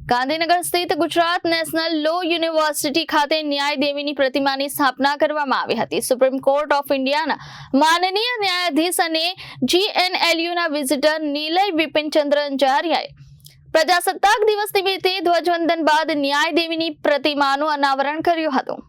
ગાંધીનગર સ્થિત Gujarat national law university ખાતે ન્યાય દેવીની પ્રતિમાની સ્થાપના કરવામાં આવી હતી. સુપ્રીમ કોર્ટ ઓફ ઇન્ડિયાના માનનીય ન્યાયાધીશ અને GNLUના વિઝિટર નિલય વિપિનચંદ્ર અંજારિયાએ પ્રજાસત્તાક દિવસ નિમિત્તે ધ્વજવંદન બાદ ન્યાય દેવીની પ્રતિમાનું અનાવરણ કર્યું હતું.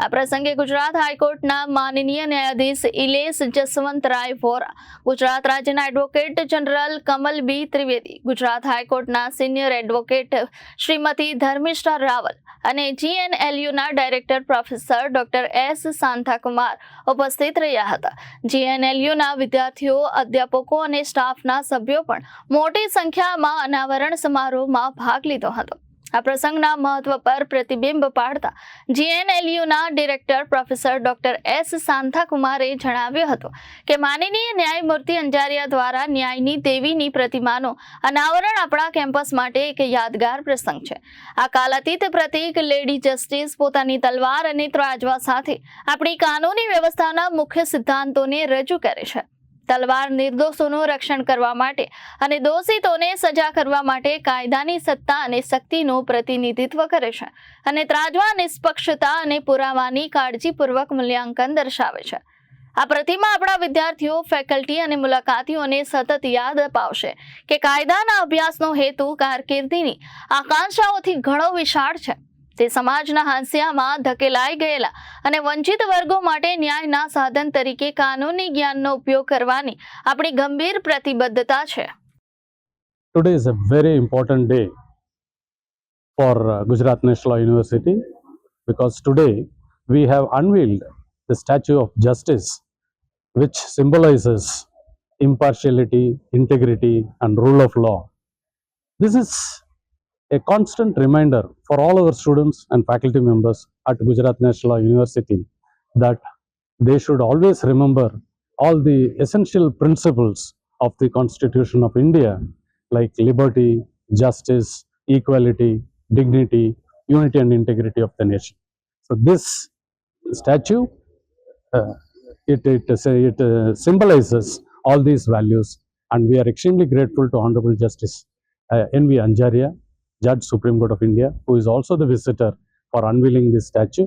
આ પ્રસંગે ગુજરાત હાઈકોર્ટના માનનીય ન્યાયાધીશ ઇલેશ જસવંતરાય વોરા, ગુજરાત રાજ્યના એડવોકેટ જનરલ કમલ બી ત્રિવેદી, ગુજરાત હાઈકોર્ટના સિનિયર એડવોકેટ શ્રીમતી ધર્મિષ્ઠા રાવલ અને GNLUના director professor doctor S. Shanta Kumar ઉપસ્થિત રહ્યા હતા. GNLUના વિદ્યાર્થીઓ, અધ્યાપકો અને સ્ટાફના સભ્યો પણ મોટી સંખ્યામાં અનાવરણ સમારોહમાં ભાગ લીધો હતો. આ પ્રસંગના મહત્વ પર પ્રતિબિંબ પાડતા GNLUના ડિરેક્ટર પ્રોફેસર ડોક્ટર S. શાંતાકુમારે જણાવ્યું હતું કે માનનીય ન્યાયમૂર્તિ અંજારિયા દ્વારા ન્યાયની દેવીની પ્રતિમાનું અનાવરણ આપણા કેમ્પસ માટે એક યાદગાર પ્રસંગ છે. આ કાલાતીત પ્રતીક લેડી જસ્ટિસ પોતાની તલવાર અને ત્રાજવા સાથે આપણી કાનૂની વ્યવસ્થાના મુખ્ય સિદ્ધાંતોને રજૂ કરે છે. તલવાર નિર્દોષોનું રક્ષણ કરવા માટે અને દોષિતોને સજા કરવા માટે કાયદાની સત્તા અને શક્તિનું પ્રતિનિધિત્વ કરે છે અને ત્રાજવા નિષ્પક્ષતા અને પુરાવાની કાળજીપૂર્વક મૂલ્યાંકન દર્શાવે છે. આ પ્રતિમા આપણા વિદ્યાર્થીઓ, ફેકલ્ટી અને મુલાકાતીઓને સતત યાદ અપાવશે કે કાયદાના અભ્યાસનો હેતુ કારકિર્દીની આકાંક્ષાઓથી ઘણો વિશાળ છે. તે સમાજના હાંસિયામાં ધકેલાઈ ગયેલા અને વંચિત વર્ગો માટે ન્યાયના સાધન તરીકે કાનૂની જ્ઞાનનો ઉપયોગ કરવાની આપણી ગંભીર પ્રતિબદ્ધતા છે. Today is a very important day for Gujarat National Law University because today we have unveiled the Statue of Justice, which symbolizes impartiality, integrity and rule of law. This is a constant reminder for all our students and faculty members at Gujarat National Law University that they should always remember all the essential principles of the Constitution of India like liberty, justice, equality, dignity, unity and integrity of the nation. So this statue, it symbolizes all these values, and we are extremely grateful to Honorable Justice N.V. Anjaria, Judge Supreme Court of India, who is also the visitor for unveiling this statue.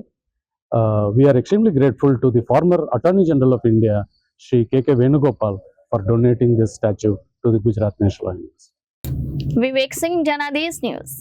We are extremely grateful to the former Attorney General of India, Shri K.K. Venugopal, for donating this statue to the Gujarat National Law University. Vivek Singh, Janadesh news.